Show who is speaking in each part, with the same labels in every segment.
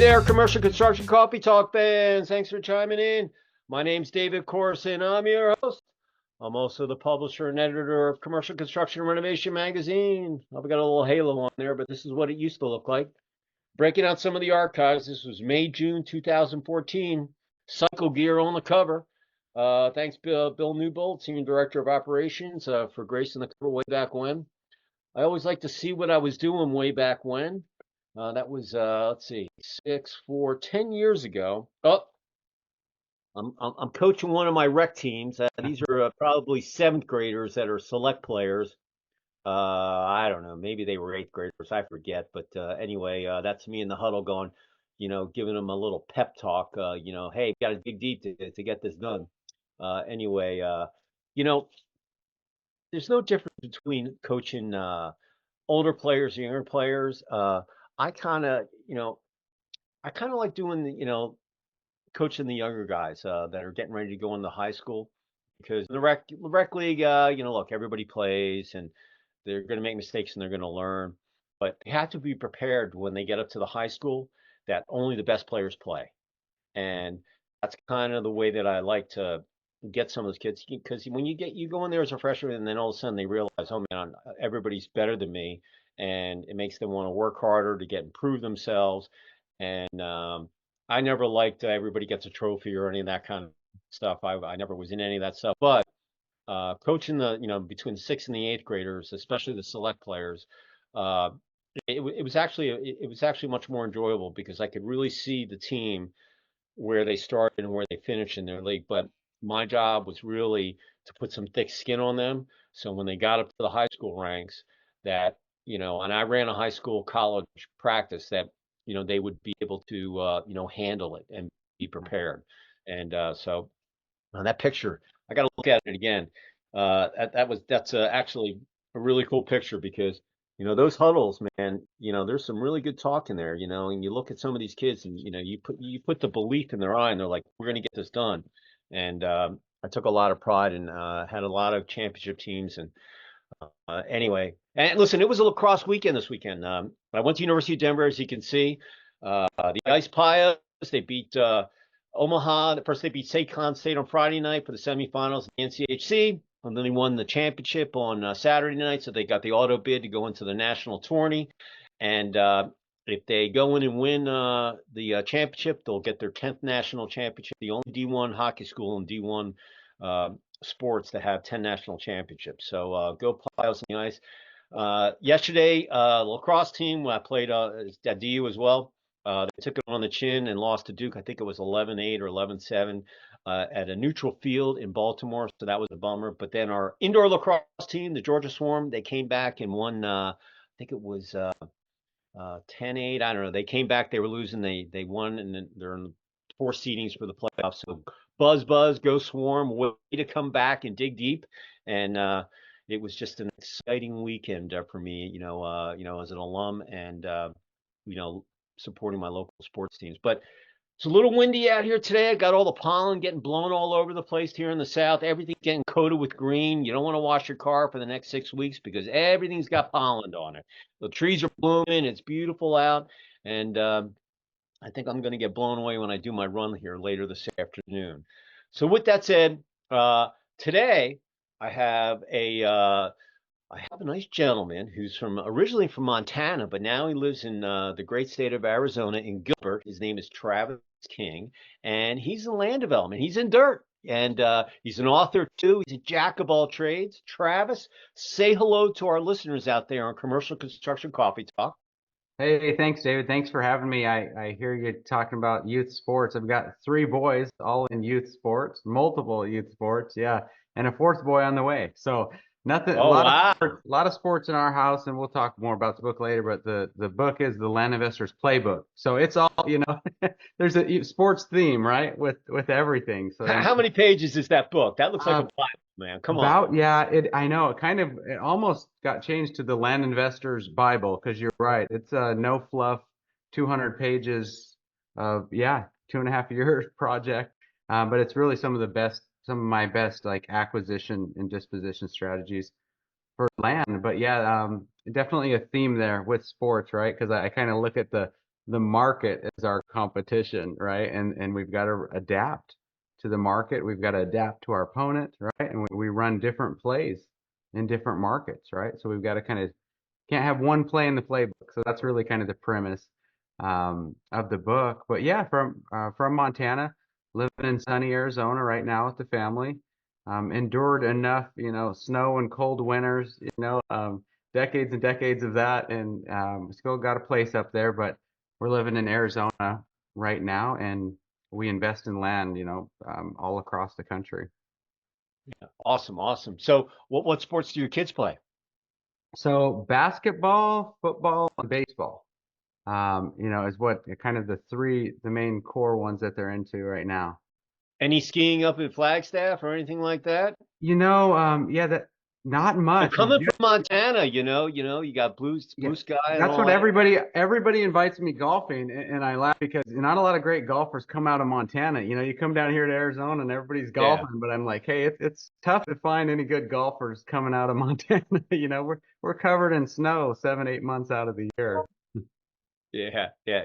Speaker 1: there, commercial construction coffee talk fans. Thanks for chiming in. My name's 𝐷𝐉𝐒𝐘𝐒, and I'm your host. I'm also the publisher and editor of Commercial Construction Renovation Magazine. I've got a little halo on there, but this is what it used to look like. Breaking out some of the archives. This was May, June 2014. Cycle gear on the cover. Thanks, Bill Newbold, Senior Director of Operations, for gracing the cover way back when. I always like to see what I was doing way back when. That was, let's see, 10 years ago. Oh, I'm coaching one of my rec teams. These are probably 7th graders that are select players. I don't know, maybe they were 8th graders, I forget. But anyway, that's me in the huddle going, giving them a little pep talk, hey, got to dig deep to get this done. Anyway, there's no difference between coaching older players and younger players. I kind of like doing the, coaching the younger guys that are getting ready to go into high school, because the rec league, look, everybody plays and they're going to make mistakes and they're going to learn, but they have to be prepared when they get up to the high school that only the best players play. And that's kind of the way that I like to get some of those kids, because when you go in there as a freshman and then all of a sudden they realize, oh man, everybody's better than me, and it makes them want to work harder to improve themselves. And I never liked everybody gets a trophy or any of that kind of stuff. I never was in any of that stuff. But coaching the between the 6th and the 8th graders, especially the select players, it was actually much more enjoyable, because I could really see the team where they started and where they finished in their league. But my job was really to put some thick skin on them, so when they got up to the high school ranks, that and I ran a high school college practice, that they would be able to handle it and be prepared. And so that picture, I got to look at it again. That's actually a really cool picture, because those huddles, man, there's some really good talk in there, and you look at some of these kids, and you put the belief in their eye, and they're like, we're going to get this done. And I took a lot of pride, and had a lot of championship teams. And anyway, and listen, it was a lacrosse weekend this weekend. I went to University of Denver, as you can see. The 𝐷𝐼𝐒 they beat Omaha. First, they beat St. State on Friday night for the semifinals of the NCHC. And then they won the championship on Saturday night, so they got the auto bid to go into the national tourney. And if they go in and win the championship, they'll get their 10th national championship, the only D1 hockey school in D1 sports to have 10 national championships. So go Plyos on the ice. Yesterday, lacrosse team, I played at DU as well. They took it on the chin and lost to Duke. I think it was 11-8 or 11-7 at a neutral field in Baltimore. So that was a bummer. But then our indoor lacrosse team, the Georgia Swarm, they came back and won. I think it was 10-8. I don't know. They came back. They were losing. They won, and then they're in the 4 seedings for the playoffs. So buzz, go Swarm! Way to come back and dig deep. And it was just an exciting weekend for me. As an alum, and supporting my local sports teams. But it's a little windy out here today. I got all the pollen getting blown all over the place here in the south. Everything's getting coated with green. You don't want to wash your car for the next 6 weeks, because everything's got pollen on it. The trees are blooming. It's beautiful out. And I think I'm going to get blown away when I do my run here later this afternoon. So with that said, today I have a nice gentleman who's originally from Montana, but now he lives in the great state of Arizona in Gilbert. His name is Travis King, and he's in land development. He's in dirt, and he's an author too. He's a jack of all trades. Travis, say hello to our listeners out there on Commercial Construction Coffee Talk.
Speaker 2: Hey, thanks, David. Thanks for having me. I hear you talking about youth sports. I've got 3 boys, all in youth sports, multiple youth sports, yeah, and a 4th boy on the way. So nothing.
Speaker 1: Oh, wow.
Speaker 2: A lot of sports in our house, and we'll talk more about the book later. But the book is the Land Investor's Playbook. So it's all, there's a sports theme, right, with everything. So
Speaker 1: how many pages is that book? That looks like a Bible, man. Come on.
Speaker 2: Yeah, I know. It almost got changed to the Land Investor's Bible, because you're right. It's a no fluff, 200 pages of 2.5 year project. But it's really some of my best like acquisition and disposition strategies for land. But yeah, definitely a theme there with sports, right? Because I kind of look at the the market is our competition, right? And we've got to adapt to the market. We've got to adapt to our opponent, right? And we run different plays in different markets, right? So we've got to kind of can't have one play in the playbook. So that's really kind of the premise of the book. But yeah, from Montana, living in sunny Arizona right now with the family. Endured enough, snow and cold winters, decades and decades of that, and still got a place up there. But we're living in Arizona right now, and we invest in land, all across the country.
Speaker 1: Awesome, awesome. So what sports do your kids play?
Speaker 2: So basketball, football, and baseball, is what kind of the main core ones that they're into right now.
Speaker 1: Any skiing up in Flagstaff or anything like that?
Speaker 2: Yeah, that not
Speaker 1: You're
Speaker 2: much. We
Speaker 1: coming
Speaker 2: just
Speaker 1: from Montana, you got
Speaker 2: Yeah,
Speaker 1: blue sky and
Speaker 2: that's
Speaker 1: all
Speaker 2: what
Speaker 1: that.
Speaker 2: everybody invites me golfing, and I laugh because not a lot of great golfers come out of Montana. You come down here to Arizona and everybody's
Speaker 1: Yeah,
Speaker 2: golfing, but I'm like, hey, it's tough to find any good golfers coming out of Montana. We're covered in snow 7, 8 months out of the year.
Speaker 1: yeah, yeah.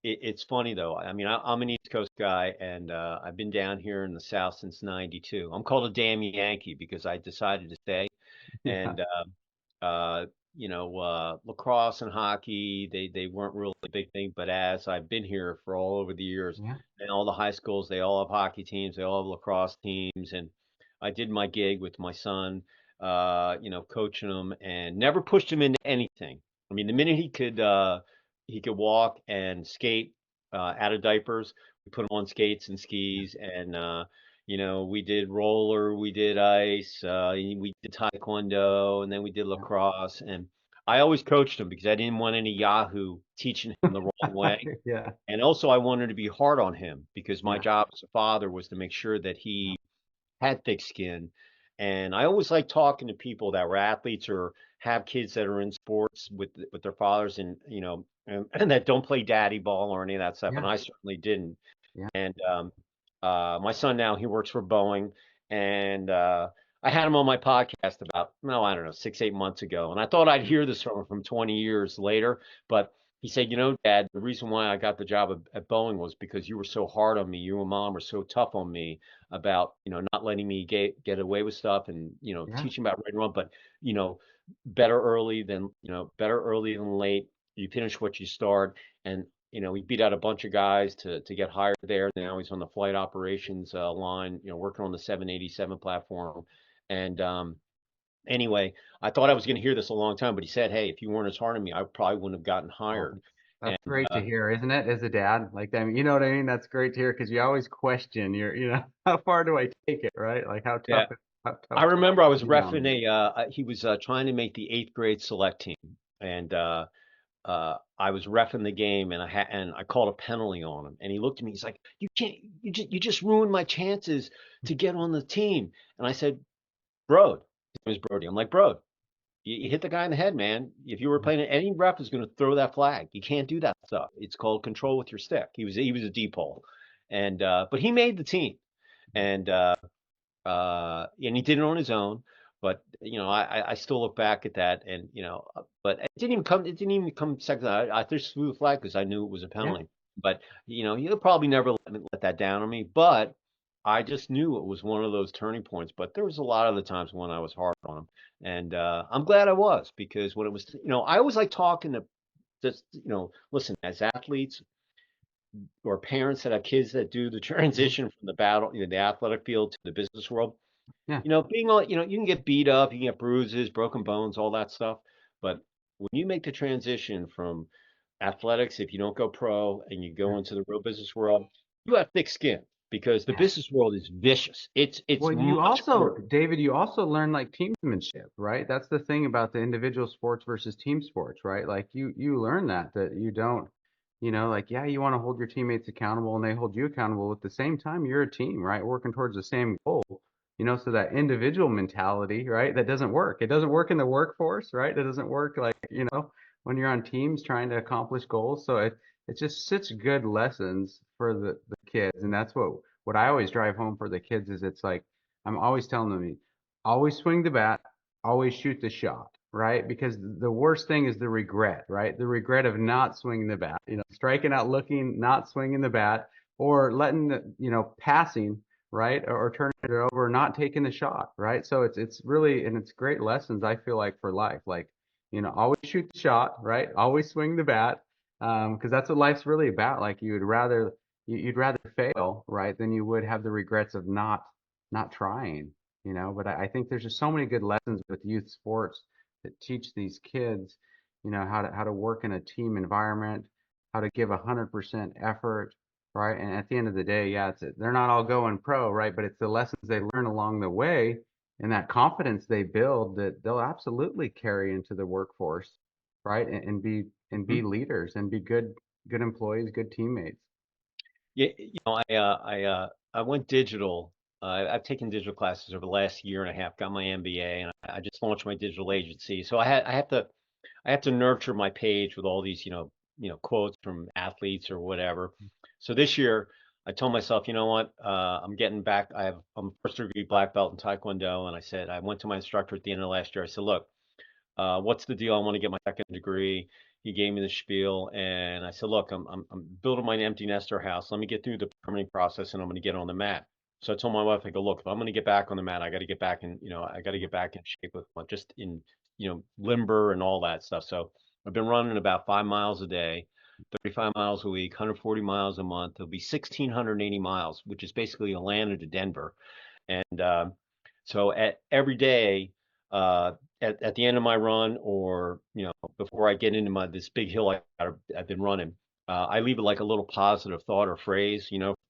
Speaker 1: It's funny though. I mean, I'm an East Coast guy, and I've been down here in the South since '92. I'm called a damn Yankee because I decided to stay.
Speaker 2: Yeah,
Speaker 1: And lacrosse and hockey, they weren't really a big thing. But as I've been here for all over the years,
Speaker 2: yeah,
Speaker 1: and all the high schools, they all have hockey teams, they all have lacrosse teams, and I did my gig with my son, coaching him, and never pushed him into anything. I mean, the minute he could walk and skate out of diapers, we put him on skates and skis, and we did roller, we did ice, we did taekwondo, and then we did lacrosse. And I always coached him because I didn't want any Yahoo teaching him the wrong way.
Speaker 2: yeah,
Speaker 1: And also, I wanted to be hard on him because my
Speaker 2: yeah,
Speaker 1: job as a father was to make sure that he had thick skin. And I always like talking to people that were athletes or have kids that are in sports with their fathers, and and that don't play daddy ball or any of that stuff. And
Speaker 2: yeah,
Speaker 1: I certainly didn't.
Speaker 2: yeah,
Speaker 1: And my son now, he works for Boeing, and I had him on my podcast about, no, I don't know, 6, 8 months ago, and I thought I'd hear this from him from 20 years later, but he said, Dad, the reason why I got the job at Boeing was because you were so hard on me. You and Mom were so tough on me about, not letting me get away with stuff, and
Speaker 2: yeah,
Speaker 1: teaching about right and wrong, but you know, better early than late. You finish what you start, and he beat out a bunch of guys to get hired there. Now he's on the flight operations line, working on the 787 platform. And anyway, I thought I was going to hear this a long time, but he said, "Hey, if you weren't as hard on me, I probably wouldn't have gotten
Speaker 2: Oh,
Speaker 1: hired."
Speaker 2: that's
Speaker 1: And
Speaker 2: great to hear, isn't it? As a dad, like that, you know what I mean? That's great to hear because you always question how far do I take it, right? Like
Speaker 1: yeah,
Speaker 2: how
Speaker 1: I
Speaker 2: tough can
Speaker 1: remember I was
Speaker 2: I be on
Speaker 1: refing
Speaker 2: them?
Speaker 1: he was trying to make the eighth grade select team, and I was refing the game, and I called a penalty on him, and he looked at me. He's like, "You can't, you just ruined my chances to get on the team." And I said, "Bro," his name is Brody. I'm like, "Bro, you hit the guy in the head, man. If you were
Speaker 2: Yeah,
Speaker 1: playing it, any ref is going to throw that flag. You can't do that stuff. It's called control with your stick." He was a deep hole, and but he made the team, and and he did it on his own. But I still look back at that, and but it didn't even come second. I just threw the flag because I knew it was a
Speaker 2: yeah,
Speaker 1: penalty. But he'll probably never let that down on me. But I just knew it was one of those turning points. But there was a lot of the times when I was hard on him, and I'm glad I was, because when it was, I always like talking to just, listen, as athletes or parents that have kids that do the
Speaker 2: mhm,
Speaker 1: transition from the battle, the athletic field to the business world.
Speaker 2: yeah,
Speaker 1: Being on, you can get beat up, you can get bruises, broken bones, all that stuff. But when you make the transition from athletics, if you don't go pro and you
Speaker 2: yeah,
Speaker 1: go into the real business world, you have thick skin because the
Speaker 2: yeah.
Speaker 1: business world is vicious. It's
Speaker 2: Well, you
Speaker 1: much
Speaker 2: also,
Speaker 1: more.
Speaker 2: David, you also learn like teamsmanship, right? That's the thing about the individual sports versus team sports, right? Like you learn that you don't, like yeah, you want to hold your teammates accountable and they hold you accountable. At the same time, you're a team, right? Working towards the same goal, so that individual mentality, right? That doesn't work. It doesn't work in the workforce, right? It doesn't work like, when you're on teams trying to accomplish goals. So it's just such good lessons for the kids. And that's what I always drive home for the kids is it's like I'm always telling them, always swing the bat, always shoot the shot, right? Because the worst thing is the regret, right? The regret of not swinging the bat, striking out looking, not swinging the bat, or letting passing, right? Or turning it over, not taking the shot, right? So it's really, and it's great lessons, I feel like, for life. Like, always shoot the shot, right? Always swing the bat. Because that's what life's really about. Like you'd rather fail, right, than you would have the regrets of not trying, But I think there's just so many good lessons with youth sports that teach these kids, how to work in a team environment, how to give 100% effort, right? And at the end of the day, yeah, they're not all going pro, right? But it's the lessons they learn along the way and that confidence they build that they'll absolutely carry into the workforce, right? And be
Speaker 1: Mhm.
Speaker 2: leaders and be good employees, good teammates.
Speaker 1: Yeah, I went digital. I've taken digital classes over the last year and a half, got my MBA, and I just launched my digital agency. So I have to nurture my page with all these, quotes from athletes or whatever. So this year, I told myself, you know what? I'm getting back. I'm a first degree black belt in Taekwondo, and I went to my instructor at the end of last year. I said, look, what's the deal? I want to get my second degree. He gave me the spiel, and I said, look, I'm building my empty nester house. Let me get through the permitting process, and I'm going to get on the mat. So I told my wife, I go, look, if I'm going to get back on the mat, I got to get back in, I got to get back in shape with just in, limber and all that stuff. So I've been running about 5 miles a day, 35 miles a week, 140 miles a month. It'll be 1,680 miles, which is basically Atlanta to Denver. And so every day, uh, at the end of my run, or before I get into this big hill I've been running, I leave it like a little positive thought or phrase,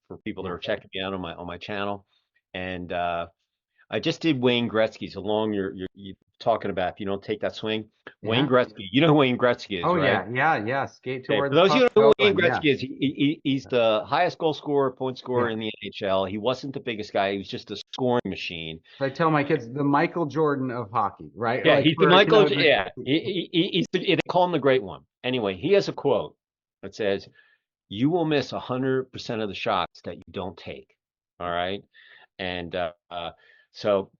Speaker 1: for people that
Speaker 2: Yeah.
Speaker 1: are checking me out on my channel. And I just did Wayne Gretzky's along you talking about if you don't take that swing. Wayne
Speaker 2: Yeah.
Speaker 1: Gretzky, you know who Wayne Gretzky is,
Speaker 2: Oh
Speaker 1: right?
Speaker 2: yeah, yeah, yeah. Skate to
Speaker 1: Okay,
Speaker 2: where
Speaker 1: for
Speaker 2: the
Speaker 1: those of you
Speaker 2: puck's
Speaker 1: who know who Wayne
Speaker 2: going. Yeah.
Speaker 1: Gretzky is, he's the highest goal scorer, point scorer
Speaker 2: Yeah.
Speaker 1: in the NHL. He wasn't the biggest guy. He was just a scoring machine.
Speaker 2: So I tell my kids the Michael Jordan of hockey, right?
Speaker 1: Yeah,
Speaker 2: Like
Speaker 1: he's the
Speaker 2: for,
Speaker 1: Michael. Yeah, they call him the Great One. Anyway, he has a quote that says, "You will miss 100% of the shots that you don't take." All right, and so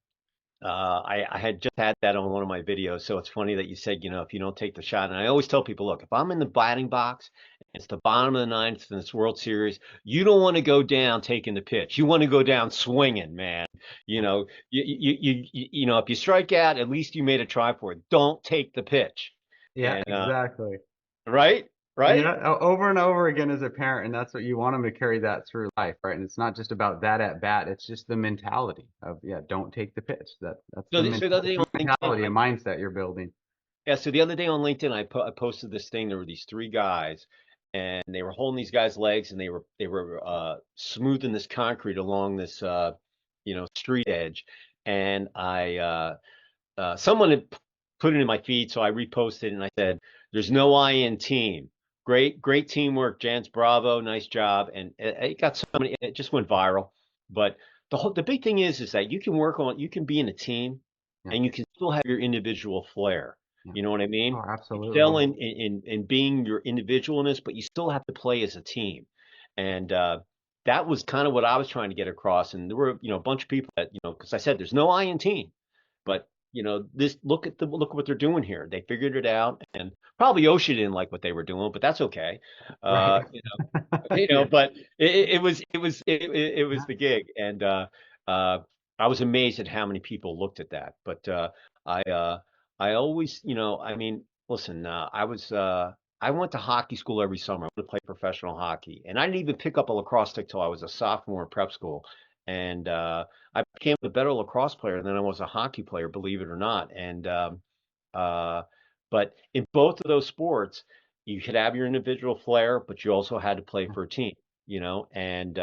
Speaker 1: I had just had that on one of my videos, so it's funny that you said, if you don't take the shot. And I always tell people, look, if I'm in the batting box, and it's the bottom of the ninth in this World Series, you don't want to go down taking the pitch. You want to go down swinging, man. If you strike out, at least you made a try for it. Don't take the pitch.
Speaker 2: yeah,
Speaker 1: And
Speaker 2: exactly.
Speaker 1: right, right.
Speaker 2: Yeah, over and over again as a parent, and that's what you want them to carry that through life, right? And it's not just about that at bat; it's just the mentality of, yeah, don't take the pitch. That's
Speaker 1: So,
Speaker 2: the
Speaker 1: so the other day on LinkedIn,
Speaker 2: mentality, a mindset you're building.
Speaker 1: yeah, so the other day on LinkedIn, I posted this thing. There were these three guys, and they were holding these guys' legs, and they were smoothing this concrete along this street edge. And someone had put it in my feed, so I reposted it, and I said, "There's no I in team. Great teamwork, gents. Bravo, nice job." And it got so many. It just went viral. But the big thing is that you can be in a team,
Speaker 2: Yeah,
Speaker 1: and you can still have your individual flair.
Speaker 2: yeah.
Speaker 1: You know what I mean?
Speaker 2: Oh,
Speaker 1: Excel
Speaker 2: absolutely.
Speaker 1: in being your individualness, but you still have to play as a team. And that was kind of what I was trying to get across. And there were, a bunch of people that, because I said there's no I in team, but this look what they're doing here. They figured it out, and probably Oshie didn't like what they were doing, but that's okay.
Speaker 2: Right.
Speaker 1: Uh,
Speaker 2: Yeah.
Speaker 1: but it was
Speaker 2: Yeah.
Speaker 1: the gig, and uh, I was amazed at how many people looked at that. But I uh, I always, I mean, listen, I went to hockey school every summer. I wanted to play professional hockey, and I didn't even pick up a lacrosse stick till I was a sophomore in prep school, and I became a better lacrosse player than I was a hockey player, believe it or not. And uh, but in both of those sports, you could have your individual flair, but you also had to play for a team, and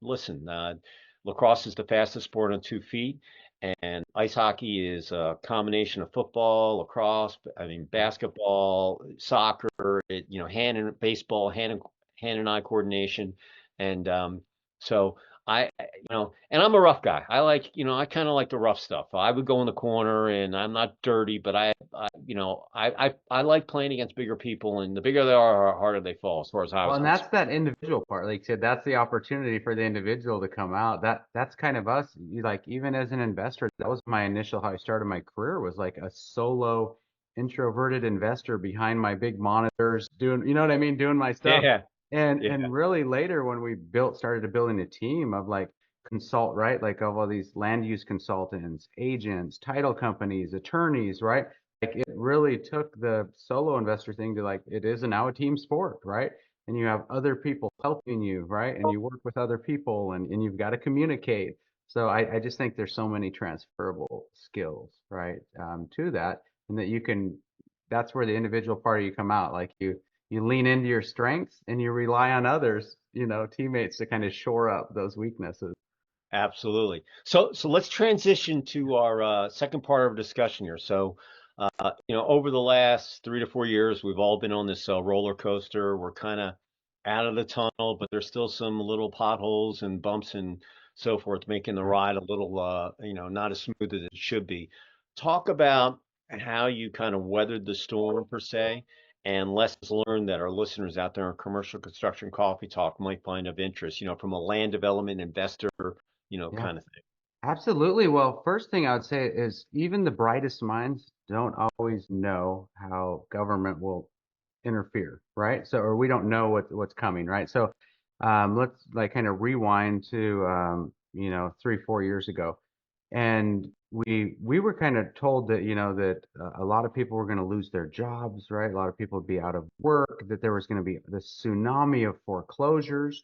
Speaker 1: listen, lacrosse is the fastest sport on 2 feet, and ice hockey is a combination of football, lacrosse, I mean basketball, soccer, hand and baseball, hand and eye coordination, and so and I'm a rough guy. I kind of like the rough stuff. I would go in the corner, and I'm not dirty, but I like playing against bigger people, and the bigger they are, the harder they fall, as far as I
Speaker 2: Well,
Speaker 1: was
Speaker 2: and
Speaker 1: concerned.
Speaker 2: that's that individual part. Like you said, that's the opportunity for the individual to come out. That's kind of us. Like even as an investor, that was my initial how I started my career was like a solo introverted investor behind my big monitors doing, you know what I mean, doing my stuff.
Speaker 1: Yeah,
Speaker 2: And
Speaker 1: yeah,
Speaker 2: really later when we started building a team of like right? Like of all these land use consultants, agents, title companies, attorneys, right? Like it really took the solo investor thing to like it is now a team sport, right? And you have other people helping you, right? And you work with other people and you've got to communicate. So I just think there's so many transferable skills, right, to that, and that you can, that's where the individual part of you come out. Like you lean into your strengths and you rely on others, teammates to kind of shore up those weaknesses.
Speaker 1: absolutely. So let's transition to our second part of our discussion here. So, over the last 3 to 4 years, we've all been on this roller coaster. We're kind of out of the tunnel, but there's still some little potholes and bumps and so forth, making the ride a little, not as smooth as it should be. Talk about how you kind of weathered the storm per se, and lessons learned that our listeners out there in commercial construction coffee talk might find of interest, from a land development investor,
Speaker 2: Yeah.
Speaker 1: kind of thing.
Speaker 2: Absolutely. Well, first thing I would say is even the brightest minds don't always know how government will interfere, right? So, or we don't know what's coming, right? So, let's like kind of rewind to 3, 4 years ago, and we were kind of told that that a lot of people were going to lose their jobs, right? A lot of people would be out of work, that there was going to be this tsunami of foreclosures.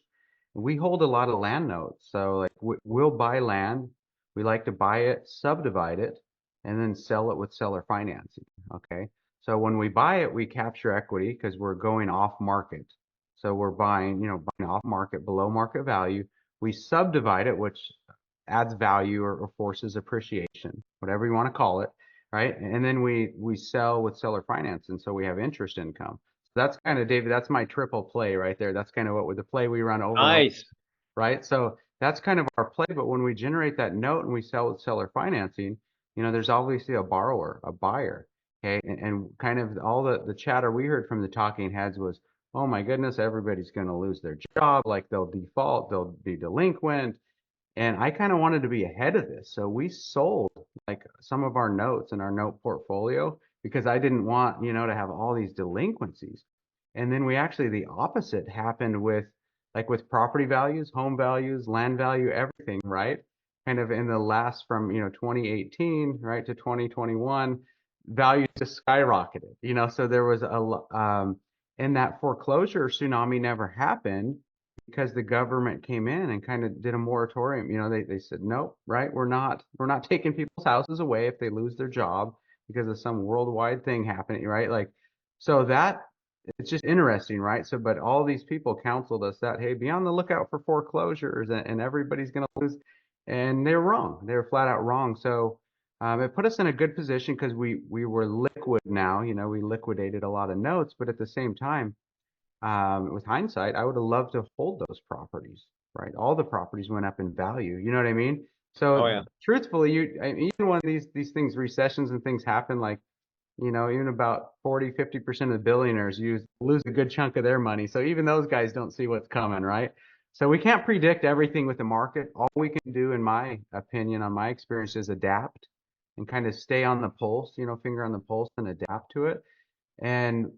Speaker 2: We hold a lot of land notes, so like we'll buy land. We like to buy it, subdivide it, and then sell it with seller financing. Okay. So when we buy it, we capture equity because we're going off market. So we're buying off market, below market value. We subdivide it, which adds value or forces appreciation, whatever you want to call it, right? And then we sell with seller finance, and so we have interest income. So that's kind of David. That's my triple play right there. That's kind of what with the play we run over and over,
Speaker 1: Nice.
Speaker 2: right? So that's kind of our play. But when we generate that note and we sell with seller financing, there's obviously a borrower, a buyer. Okay. And kind of all the chatter we heard from the talking heads was, oh my goodness, everybody's going to lose their job. Like they'll default, they'll be delinquent. And I kind of wanted to be ahead of this. So we sold like some of our notes in our note portfolio because I didn't want, to have all these delinquencies. And then we actually, the opposite happened with property values, home values, land value, everything, right? Kind of in the last from, 2018, right, to 2021, values just skyrocketed, so there was and that foreclosure tsunami never happened because the government came in and kind of did a moratorium. They said, nope, right? We're not taking people's houses away if they lose their job because of some worldwide thing happening, right? Like, so that it's just interesting, right? So, but all these people counseled us that, hey, be on the lookout for foreclosures and everybody's going to lose. And they're wrong. They're flat out wrong. So, it put us in a good position because we were liquid now. We liquidated a lot of notes, but at the same time, with hindsight, I would have loved to hold those properties, right? All the properties went up in value. You know what I mean?
Speaker 1: Oh
Speaker 2: So
Speaker 1: yeah.
Speaker 2: truthfully, even when these things, recessions and things happen, like, even about 40, 50% of the billionaires lose a good chunk of their money. So even those guys don't see what's coming, right? So we can't predict everything with the market. All we can do, in my opinion, on my experience, is adapt and kind of stay on the pulse, finger on the pulse and adapt to it. And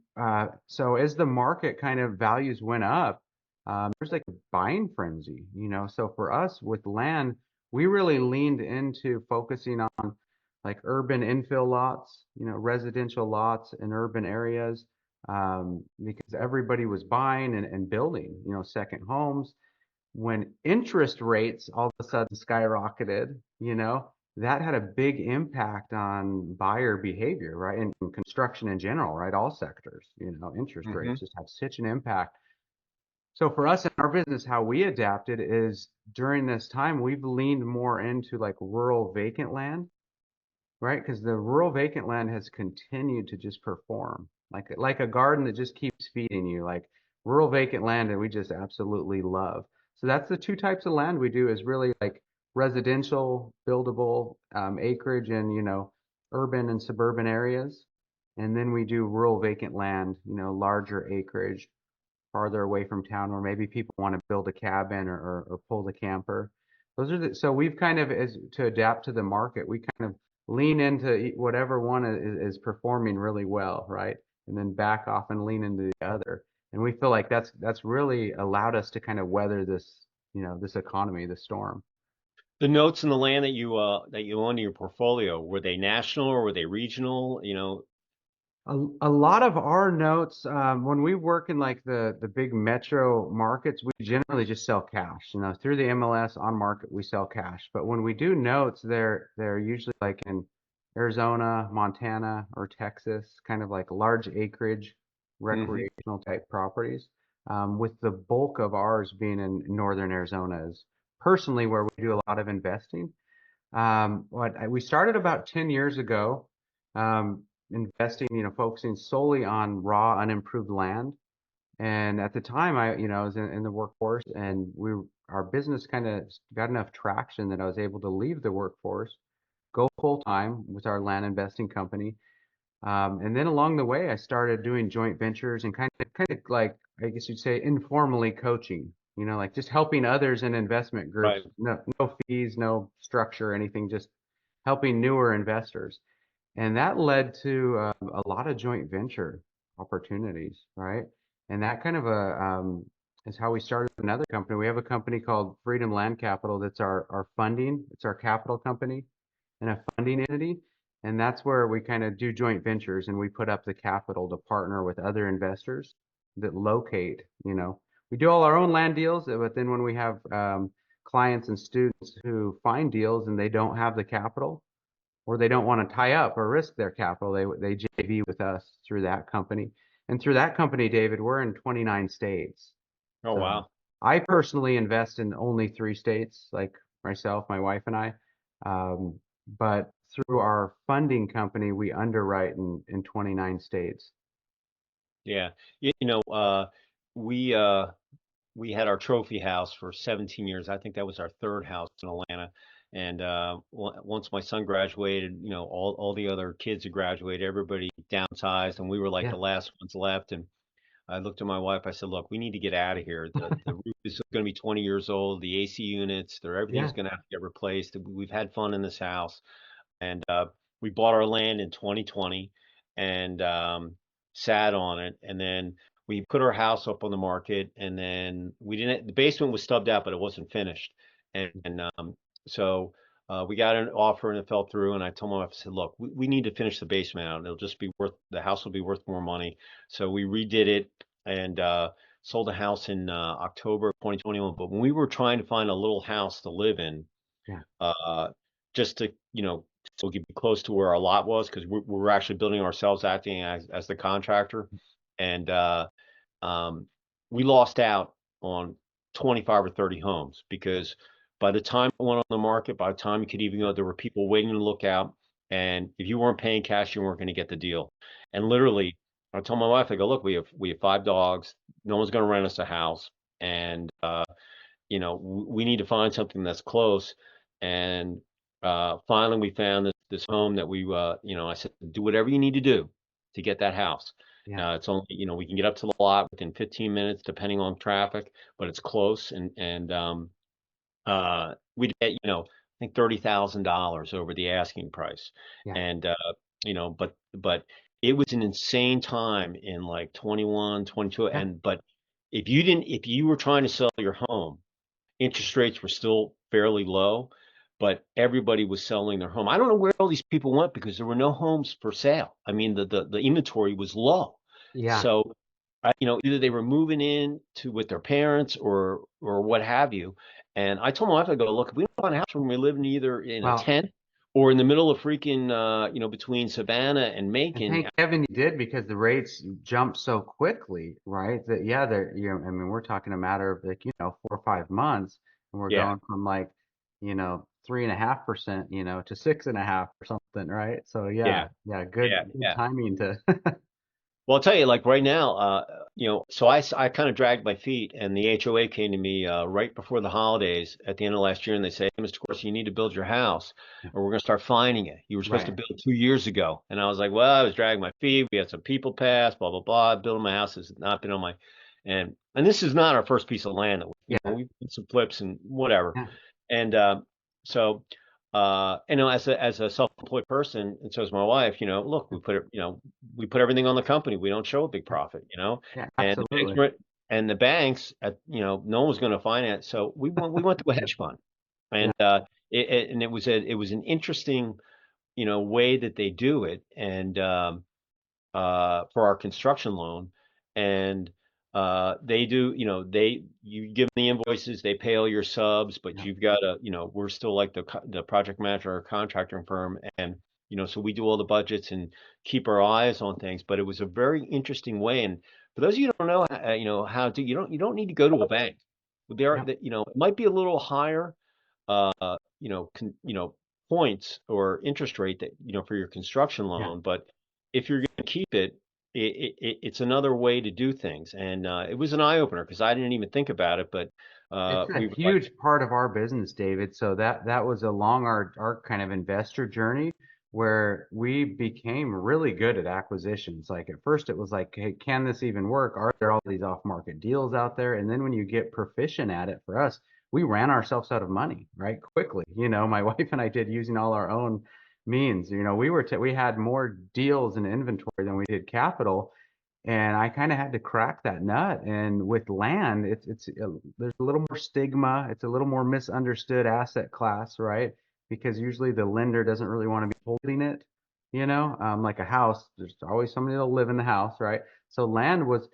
Speaker 2: so as the market kind of values went up, there's like a buying frenzy. So for us with land, we really leaned into focusing on like urban infill lots, residential lots in urban areas, because everybody was buying and building, second homes. When interest rates all of a sudden skyrocketed, that had a big impact on buyer behavior, right? And construction in general, right? All sectors, interest
Speaker 1: Hmm.
Speaker 2: rates just have such an impact. So for us in our business, how we adapted is during this time, we've leaned more into like rural vacant land, right? Because the rural vacant land has continued to just perform like a garden that just keeps feeding you, like rural vacant land, and we just absolutely love. So that's the two types of land we do is really like residential, buildable acreage in urban and suburban areas. And then we do rural vacant land, larger acreage, farther away from town, where maybe people want to build a cabin or pull the camper. So we've kind of, as to adapt to the market, we kind of lean into whatever one is performing really well, right? And then back off and lean into the other. And we feel like that's really allowed us to kind of weather this, this economy, the storm.
Speaker 1: The notes in the land that you own in your portfolio, were they national or were they regional?
Speaker 2: A lot of our notes, when we work in like the big metro markets, we generally just sell cash. Through the MLS on market, we sell cash. But when we do notes, they're usually like in Arizona, Montana, or Texas, kind of like large acreage,
Speaker 1: Hmm.
Speaker 2: recreational type properties. With the bulk of ours being in northern Arizona, is personally where we do a lot of investing. We started about 10 years ago, investing, focusing solely on raw, unimproved land. And at the time, I was in the workforce, and our business kind of got enough traction that I was able to leave the workforce, go full time with our land investing company. And then along the way, I started doing joint ventures and kind of like, I guess you'd say, informally coaching, like just helping others in investment groups.
Speaker 1: Right.
Speaker 2: No fees, no structure, anything, just helping newer investors. And that led to a lot of joint venture opportunities, right? And that kind of is how we started another company. We have a company called Freedom Land Capital that's our funding, it's our capital company and a funding entity. And that's where we kind of do joint ventures and we put up the capital to partner with other investors that locate, we do all our own land deals, but then when we have clients and students who find deals and they don't have the capital, or they don't want to tie up or risk their capital, they JV with us through that company. And through that company, David, we're in 29 states.
Speaker 1: Oh,
Speaker 2: So
Speaker 1: wow.
Speaker 2: I personally invest in only 3 states, like myself, my wife, and I. But through our funding company, we underwrite in 29 states.
Speaker 1: Yeah. We we had our trophy house for 17 years. I think that was our third house in Atlanta. And once my son graduated, all the other kids had graduated, everybody downsized, and we were like
Speaker 2: Yeah,
Speaker 1: the last ones left. And I looked at my wife. I said, "Look, we need to get out of here. The roof is going to be 20 years old. The AC units, everything's
Speaker 2: yeah,
Speaker 1: going to have to get replaced. We've had fun in this house." And we bought our land in 2020 and sat on it. And then we put our house up on the market. And then we didn't, the basement was stubbed out, but it wasn't finished. And so we got an offer and it fell through. And I told my wife, I said, "Look, we need to finish the basement out. It'll just be worth, the house will be worth more money." So we redid it and sold the house in October of 2021. But when we were trying to find a little house to live in,
Speaker 2: yeah,
Speaker 1: uh, just to, so we could be close to where our lot was, because we're actually building ourselves, acting as the contractor. And um, we lost out on 25 or 30 homes, because by the time it went on the market, by the time you could even go, there were people waiting to look out. And if you weren't paying cash, you weren't going to get the deal. And literally, I told my wife, I go, "Look, we have 5 dogs. No one's going to rent us a house. And we need to find something that's close." And finally, we found this home that I said, "Do whatever you need to do to get that house."
Speaker 2: yeah,
Speaker 1: It's only, we can get up to the lot within 15 minutes, depending on traffic, but it's close. And we'd get, I think $30,000 over the asking price.
Speaker 2: yeah,
Speaker 1: And but it was an insane time in like 21, 22.
Speaker 2: yeah,
Speaker 1: But if you were trying to sell your home, interest rates were still fairly low, but everybody was selling their home. I don't know where all these people went, because there were no homes for sale. I mean, the inventory was low.
Speaker 2: yeah.
Speaker 1: So, either they were moving in to with their parents or what have you. And I told my wife, I go, "Look, if we don't find a house, we're going to be living either in a
Speaker 2: Well,
Speaker 1: tent or in the middle of freaking, between Savannah and
Speaker 2: and
Speaker 1: Macon."
Speaker 2: thank Kevin you did, because the rates jumped so quickly, right? That yeah, I mean, we're talking a matter of like, 4 or 5 months, and we're
Speaker 1: Yeah,
Speaker 2: going from like, 3.5%, to 6.5 or something, right? So yeah,
Speaker 1: yeah,
Speaker 2: yeah,
Speaker 1: yeah,
Speaker 2: good
Speaker 1: yeah.
Speaker 2: timing to
Speaker 1: Well, I'll tell you, like right now, so I kind of dragged my feet, and the HOA came to me right before the holidays at the end of last year, and they say, "Hey, Mr. Corsi, you need to build your house,
Speaker 2: Yeah.
Speaker 1: or we're going to start fining it. You were supposed to
Speaker 2: Right.
Speaker 1: build 2 years ago." And I was like, "Well, I was dragging my feet. We had some people pass, blah blah blah. Building my house has not been on my, and this is not our first piece of land that
Speaker 2: Yeah.
Speaker 1: we've done some flips and whatever,
Speaker 2: Yeah.
Speaker 1: and so." As a self-employed person, and so is my wife, look, we put everything on the company. We don't show a big profit,
Speaker 2: Yeah.
Speaker 1: and the banks
Speaker 2: Absolutely.
Speaker 1: were, and the banks, no one was going to finance. So we went to a hedge fund,
Speaker 2: Yeah.
Speaker 1: and it was an interesting, way that they do it, and for our construction loan, and they do, you give them the invoices, they pay all your subs, but
Speaker 2: Yeah.
Speaker 1: you've got to, we're still like the project manager or contracting firm, and so we do all the budgets and keep our eyes on things. But it was a very interesting way, and for those of you who don't know, how to, you don't need to go to a bank.
Speaker 2: Yeah.
Speaker 1: It might be a little higher, points or interest rate that, for your construction
Speaker 2: Yeah.
Speaker 1: loan, but if you're going to keep it's another way to do things. And it was an eye opener because I didn't even think about it, but
Speaker 2: It's a
Speaker 1: we were like,
Speaker 2: huge part of our business, David. So that was along our kind of investor journey where we became really good at acquisitions. Like at first it was like, hey, can this even work? Are there all these off-market deals out there? And then when you get proficient at it, for us, we ran ourselves out of money, right? Quickly. My wife and I did using all our own means. We had more deals in inventory than we did capital, and I kind of had to crack that nut. And with land, there's a little more stigma. It's a little more misunderstood asset class, right? Because usually the lender doesn't really want to be holding it, like a house. There's always somebody that'll live in the house, right? So land was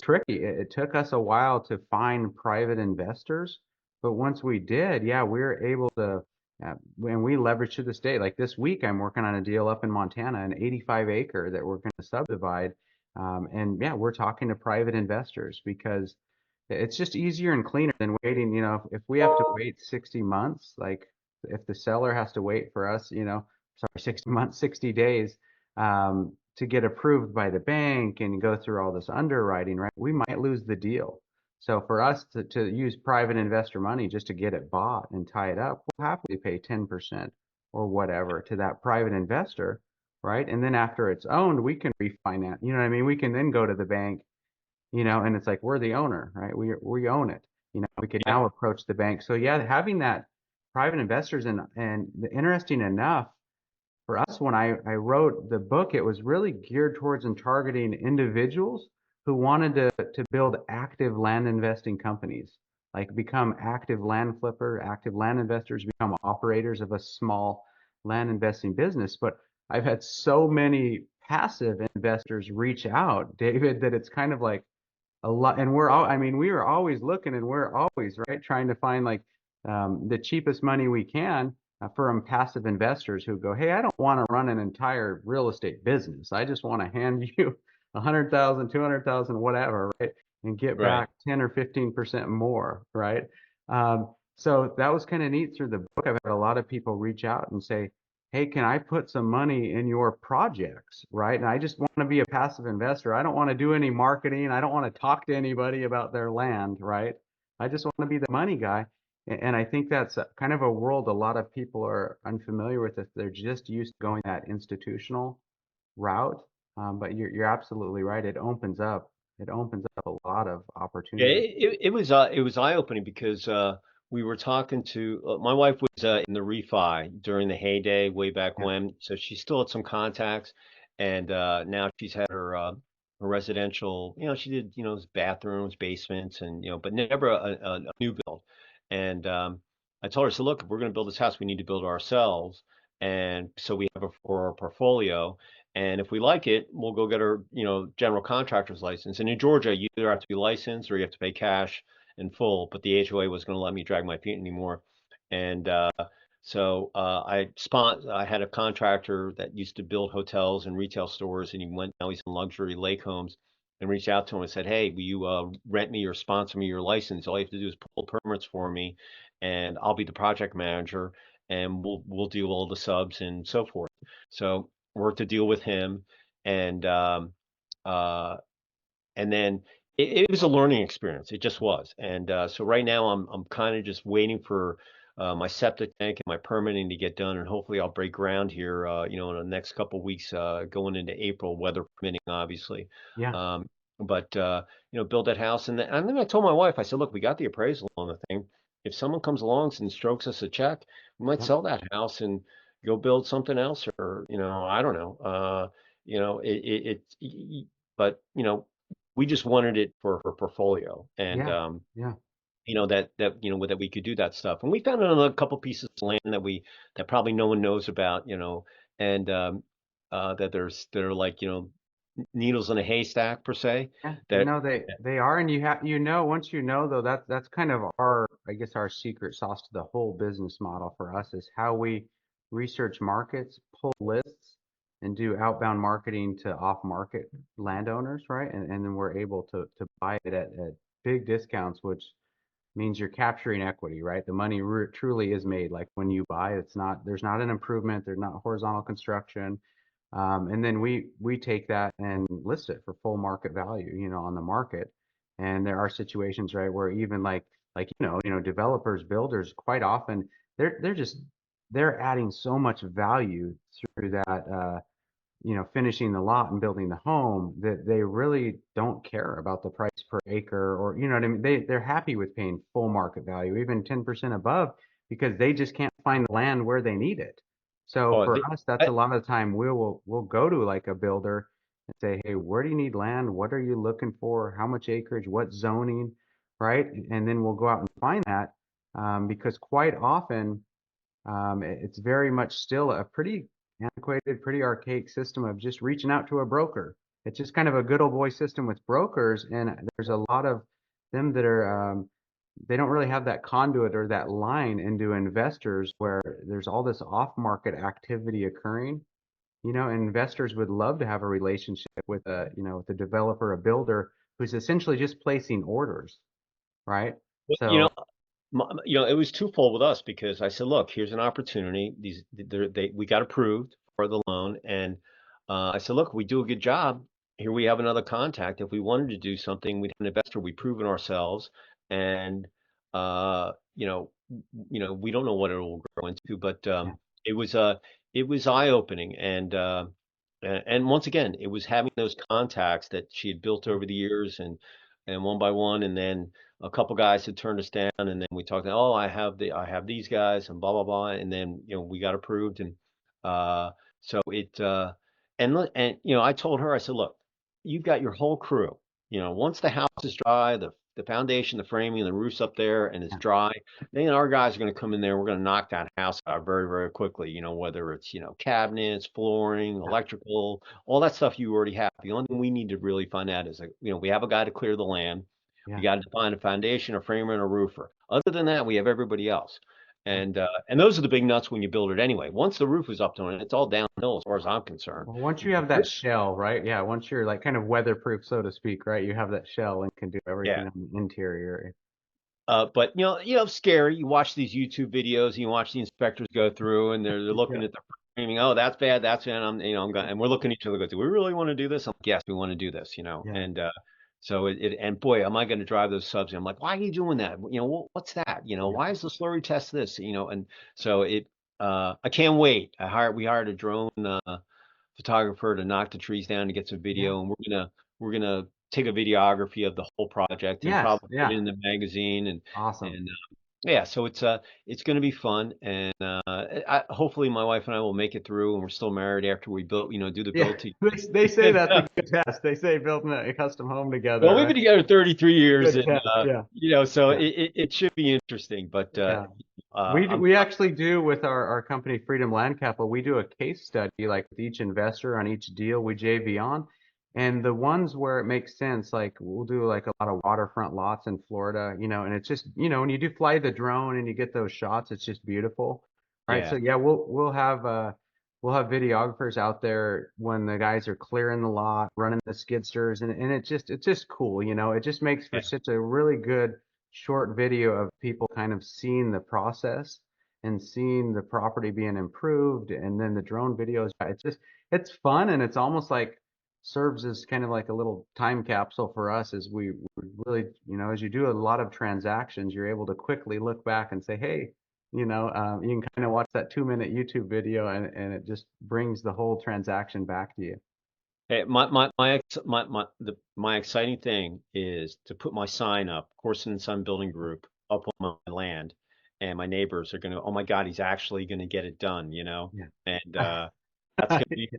Speaker 2: tricky. It took us a while to find private investors, but once we did, yeah, we were able to. And we leverage to this day. Like this week, I'm working on a deal up in Montana, an 85 acre that we're going to subdivide, and yeah, we're talking to private investors because it's just easier and cleaner than waiting. If we have to wait 60 months, like if the seller has to wait for us, sorry, 60 months, 60 days, to get approved by the bank and go through all this underwriting, right? We might lose the deal. So for us to use private investor money just to get it bought and tie it up, we'll happily pay 10% or whatever to that private investor, right? And then after it's owned, we can refinance. You know what I mean? We can then go to the bank, and it's like we're the owner, right? We own it. We could
Speaker 1: yeah,
Speaker 2: now approach the bank. So yeah, having that private investors, and interesting enough, for us, when I wrote the book, it was really geared towards and targeting individuals who wanted to build active land investing companies, like become active land flipper, active land investors, become operators of a small land investing business. But I've had so many passive investors reach out, David, that it's kind of like a lot. And I mean, we are always looking, and we're always right trying to find like the cheapest money we can from passive investors who go, hey, I don't want to run an entire real estate business. I just want to hand you 100,000, 200,000, whatever, right? And get
Speaker 1: right.
Speaker 2: back 10 or 15% more, right? So that was kind of neat through the book. I've had a lot of people reach out and say, hey, can I put some money in your projects, right? And I just want to be a passive investor. I don't want to do any marketing. I don't want to talk to anybody about their land, right? I just want to be the money guy. And I think that's kind of a world a lot of people are unfamiliar with if they're just used to going that institutional route. But you're absolutely right. It opens up a lot of
Speaker 1: Yeah,
Speaker 2: opportunity.
Speaker 1: it was eye opening because we were talking to my wife was in the refi during the heyday way back
Speaker 2: Yeah,
Speaker 1: when, so she still had some contacts, and now she's had her residential. She did bathrooms, basements, and but never a new build. And I told her, so look, if we're going to build this house, we need to build it ourselves, and so we have it for our portfolio. And if we like it, we'll go get our, general contractor's license. And in Georgia, you either have to be licensed or you have to pay cash in full. But the HOA was going to let me drag my feet anymore. And so I had a contractor that used to build hotels and retail stores, and now he's in luxury lake homes, and reached out to him and said, "Hey, will you rent me or sponsor me your license? All you have to do is pull permits for me, and I'll be the project manager, and we'll do all the subs and so forth." So worked a deal with him, and and then it was a learning experience. It just was. And so right now I'm kind of just waiting for my septic tank and my permitting to get done, and hopefully I'll break ground here, in the next couple weeks, going into April, weather permitting, obviously.
Speaker 2: Yeah.
Speaker 1: Um, but build that house, and then I told my wife, I said, look, we got the appraisal on the thing. If someone comes along and strokes us a check, we might
Speaker 2: Yep.
Speaker 1: sell that house and go build something else, or I don't know. But we just wanted it for her portfolio, and
Speaker 2: Yeah. Yeah.
Speaker 1: that we could do that stuff. And we found another couple pieces of land that probably no one knows about, and that are like, needles in a haystack per se.
Speaker 2: Yeah,
Speaker 1: That
Speaker 2: they are, and once you know though, that's kind of our, I guess, our secret sauce to the whole business model for us is how we research markets, pull lists, and do outbound marketing to off-market landowners, right? And then we're able to buy it at big discounts, which means you're capturing equity, right? The money truly is made. Like when you buy, there's not an improvement, there's not horizontal construction. And then we take that and list it for full market value, on the market. And there are situations, right, where even like developers, builders, quite often they're adding so much value through that finishing the lot and building the home that they really don't care about the price per acre, or you know what I mean. They're happy with paying full market value, even 10% above, because they just can't find the land where they need it. So
Speaker 1: oh
Speaker 2: for
Speaker 1: the,
Speaker 2: us, that's
Speaker 1: I,
Speaker 2: a lot of the time we'll go to like a builder and say, hey, where do you need land? What are you looking for? How much acreage? What zoning? Right? And then we'll go out and find that, because quite often it's very much still a pretty antiquated, pretty archaic system of just reaching out to a broker. It's just kind of a good old boy system with brokers, and there's a lot of them that are they don't really have that conduit or that line into investors where there's all this off-market activity occurring. And investors would love to have a relationship with with a developer, a builder who's essentially just placing orders, right?
Speaker 1: well,
Speaker 2: So
Speaker 1: it was twofold with us, because I said, look, here's an opportunity. We got approved for the loan, and I said, look, we do a good job. Here we have another contact. If we wanted to do something, we'd have an investor. We've proven ourselves, and uh, you know, we don't know what it will grow into, but
Speaker 2: yeah,
Speaker 1: it was uh, it was eye opening, and once again, it was having those contacts that she had built
Speaker 2: yeah,
Speaker 1: over the years, and one by one, and then a couple guys had turned us down, and then we talked, oh, I have these guys, and blah blah blah, and then we got approved, and uh so it and I told her, I said, look, you've got your whole crew. Once the house is dry, the foundation, the framing, the roof's up there and it's
Speaker 2: yeah,
Speaker 1: dry, then our guys are going to come in there. We're going to knock that house out very, very quickly. Whether it's cabinets, flooring,
Speaker 2: yeah,
Speaker 1: electrical, all that stuff you already have. The only thing we need to really find out is, we have a guy to clear the land. We
Speaker 2: yeah,
Speaker 1: got to find a foundation, a framer, and a roofer. Other than that, we have everybody else.
Speaker 2: yeah.
Speaker 1: And those are the big nuts when you build it anyway. Once the roof is up to it, it's all downhill as far as I'm concerned.
Speaker 2: Well, once you have that shell, right? Yeah, once you're like kind of weatherproof, so to speak, right? You have that shell and can do
Speaker 1: Yeah.
Speaker 2: everything on the interior.
Speaker 1: But scary. You watch these YouTube videos, and you watch the inspectors go through, and they're
Speaker 2: Yeah,
Speaker 1: looking at the framing. Oh, that's bad. That's bad. I'm going, and we're looking at each other. Go, do we really want to do this? I'm like, yes, we want to do this.
Speaker 2: yeah,
Speaker 1: And so and boy, am I going to drive those subs? I'm like, why are you doing that? What's that?
Speaker 2: yeah,
Speaker 1: Why is the slurry test this? And so I can't wait. We hired a drone photographer to knock the trees down to get some
Speaker 2: yeah.
Speaker 1: video, and we're gonna take a videography of the whole project and
Speaker 2: Yes,
Speaker 1: probably put
Speaker 2: yeah.
Speaker 1: it in the magazine,
Speaker 2: Awesome.
Speaker 1: and yeah, so it's gonna be fun, and hopefully my wife and I will make it through, and we're still married after we do the
Speaker 2: Yeah,
Speaker 1: build to.
Speaker 2: they say that's a good test. They say building a custom home
Speaker 1: Well,
Speaker 2: together,
Speaker 1: we've
Speaker 2: right?
Speaker 1: been together 33 years,
Speaker 2: Good
Speaker 1: and
Speaker 2: test. Yeah,
Speaker 1: so
Speaker 2: yeah,
Speaker 1: it should be interesting, but
Speaker 2: yeah. We do,
Speaker 1: I'm
Speaker 2: we actually do with our company Freedom Land Capital. We do a case study like with each investor on each deal we JV on, and the ones where it makes sense, like we'll do like a lot of waterfront lots in Florida, and it's just when you do fly the drone and you get those shots, it's just beautiful, right? So
Speaker 1: yeah,
Speaker 2: yeah, we'll have videographers out there when the guys are clearing the lot, running the skidsters, and it's just cool, It just makes for
Speaker 1: yeah,
Speaker 2: such a really good short video of people kind of seeing the process and seeing the property being improved, and then the drone videos. It's fun, and it's almost like serves as kind of like a little time capsule for us as we really, as you do a lot of transactions, you're able to quickly look back and say, hey, you can kind of watch that 2-minute YouTube video and it just brings the whole transaction back to you.
Speaker 1: Hey, my exciting thing is to put my sign up, Corson and Son Building Group, up on my land, and my neighbors are gonna, oh my God, he's actually gonna get it done, you know?
Speaker 2: Yeah.
Speaker 1: And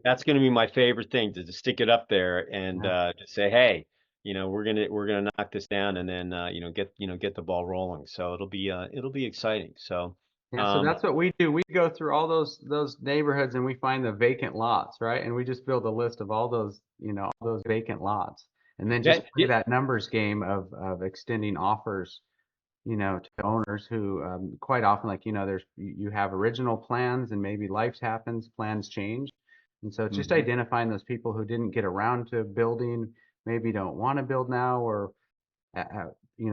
Speaker 1: that's gonna be my favorite thing to just stick it up there and
Speaker 2: Yeah.
Speaker 1: just say, hey, we're gonna knock this down and then get the ball rolling. So it'll be exciting. So
Speaker 2: Yeah, so
Speaker 1: um
Speaker 2: that's what we do. We go through all those neighborhoods and we find the vacant lots, right? And we just build a list of all those, all those vacant lots, and then
Speaker 1: yeah,
Speaker 2: just play
Speaker 1: yeah,
Speaker 2: that numbers game of extending offers, to owners who quite often, like, there's you have original plans and maybe life happens, plans change. And so it's just
Speaker 1: mhm,
Speaker 2: identifying those people who didn't get around to building, maybe don't want to build now, or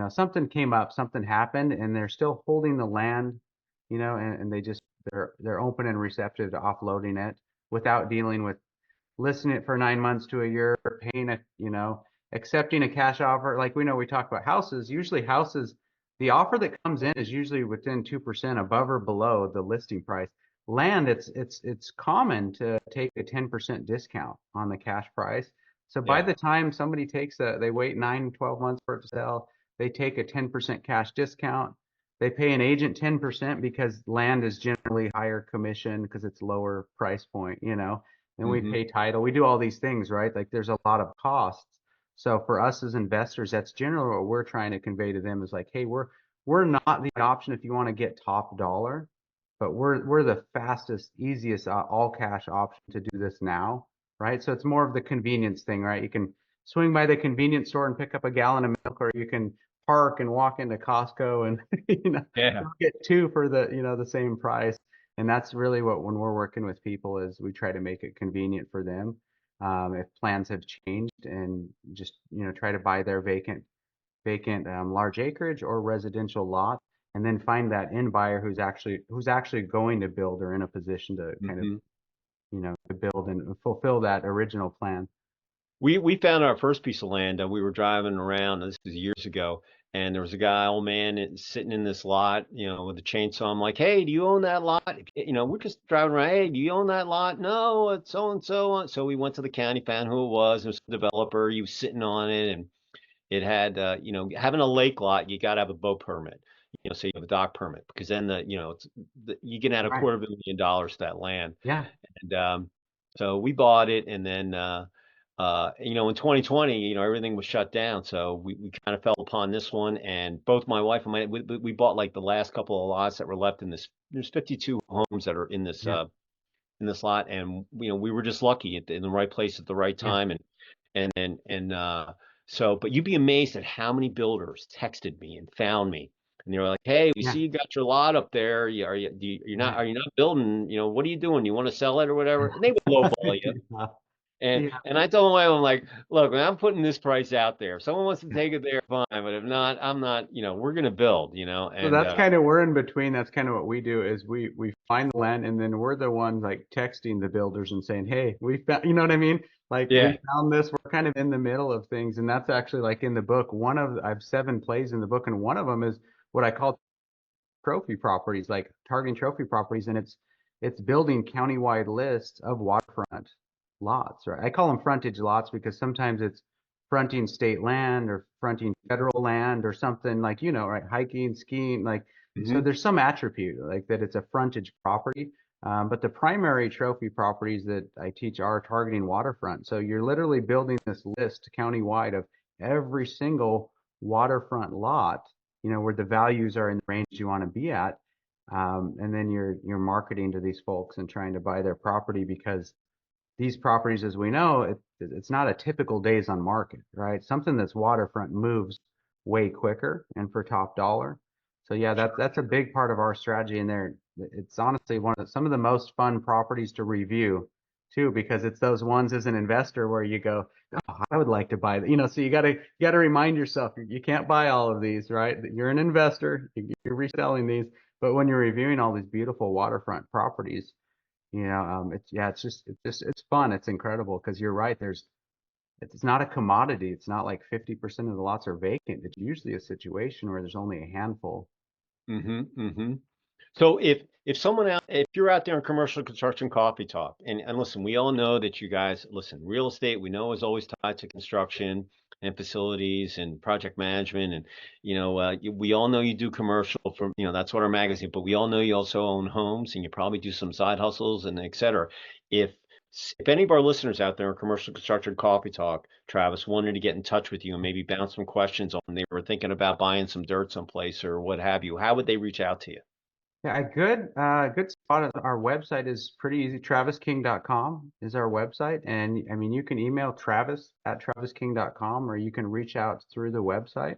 Speaker 2: something came up, something happened, and they're still holding the land, and they're open and receptive to offloading it without dealing with listing it for 9 months to a year, paying a, accepting a cash offer. Like, we talk about houses. Usually houses, the offer that comes in is usually within 2% above or below the listing price. Land, it's common to take a 10% discount on the cash price. So by
Speaker 1: yeah.
Speaker 2: the time somebody they wait 9, 12 months for it to sell, they take a 10% cash discount. They pay an agent 10% because land is generally higher commission because it's lower price point, and we
Speaker 1: Mhm.
Speaker 2: pay title. We do all these things, right? Like, there's a lot of costs. So for us as investors, that's generally what we're trying to convey to them is like, hey, we're not the option if you want to get top dollar, but we're the fastest, easiest all cash option to do this now, right? So it's more of the convenience thing, right? You can swing by the convenience store and pick up a gallon of milk, or you can park and walk into Costco and
Speaker 1: Yeah.
Speaker 2: go get two for the same price. And that's really what, when we're working with people, is we try to make it convenient for them. If plans have changed, and just try to buy their vacant large acreage or residential lot, and then find that end buyer who's actually going to build, or in a position to kind of
Speaker 1: Mhm.
Speaker 2: to build and fulfill that original plan.
Speaker 1: We found our first piece of land. We were driving around, and this was years ago, and there was a guy, old man, sitting in this lot, with a chainsaw. I'm like, "Hey, do you own that lot?" We're just driving around. Hey, do you own that lot? No, it's so and so. So we went to the county, found who it was. It was a developer. He was sitting on it, and it had, having a lake lot, you got to have a boat permit. So you have a dock permit because then you can add a
Speaker 2: Right.
Speaker 1: $250,000 to that land.
Speaker 2: Yeah.
Speaker 1: And so we bought it, and then in 2020, everything was shut down. So we kind of fell upon this one, and both my wife and we bought like the last couple of lots that were left in this. There's 52 homes that are
Speaker 2: Yeah.
Speaker 1: in this lot, and we were just lucky in the right place at the right
Speaker 2: Yeah.
Speaker 1: time, and so. But you'd be amazed at how many builders texted me and found me. And they were like, "Hey, we
Speaker 2: Yeah.
Speaker 1: see you got your lot up there.
Speaker 2: Right.
Speaker 1: Are you not building? What are you doing? You want to sell it or whatever?" And they would lowball you.
Speaker 2: Yeah. Yeah.
Speaker 1: And I told my wife, I'm like, look, man, I'm putting this price out there. If someone wants to take it there, fine. But if not, I'm not, we're gonna build,
Speaker 2: So
Speaker 1: and
Speaker 2: that's kind of, we're in between. That's kind of what we do, is we find the land, and then we're the ones like texting the builders and saying, "Hey, we found," you know what I mean? Like, we
Speaker 1: yeah.
Speaker 2: found this. We're kind of in the middle of things, and that's actually, like, in the book. I have 7 plays in the book, and one of them is what I call trophy properties, like targeting trophy properties, and it's building countywide lists of waterfront lots, right? I call them frontage lots because sometimes it's fronting state land or fronting federal land or something, like, right? Hiking, skiing, like, so
Speaker 1: Hmm.
Speaker 2: there's some attribute like that it's a frontage property. But the primary trophy properties that I teach are targeting waterfront. So you're literally building this list countywide of every single waterfront lot, where the values are in the range you want to be at. And then you're marketing to these folks and trying to buy their property, because these properties, as we know, it's not a typical days on market, right? Something that's waterfront moves way quicker and for top dollar. So yeah, that's a big part of our strategy in there. It's honestly some of the most fun properties to review too, because it's those ones as an investor where you go, oh, I would like to buy that. So you gotta remind yourself, you can't buy all of these, right? You're an investor, you're reselling these, but when you're reviewing all these beautiful waterfront properties, it's fun. It's incredible because you're right. it's not a commodity. It's not like 50% of the lots are vacant. It's usually a situation where there's only a handful.
Speaker 1: Mm-hmm. So if you're out there in commercial construction coffee talk, and listen, we all know that you guys listen, real estate we know is always tied to construction and facilities and project management, and we all know you do commercial from that's what our magazine, but we all know you also own homes and you probably do some side hustles and et cetera. If if any of our listeners out there in commercial construction coffee talk, Travis, wanted to get in touch with you and maybe bounce some questions on, they were thinking about buying some dirt someplace or what have you, how would they reach out to you?
Speaker 2: Yeah, a good spot. Our website is pretty easy. TravisKing.com is our website. And I mean, you can email Travis at TravisKing.com, or you can reach out through the website.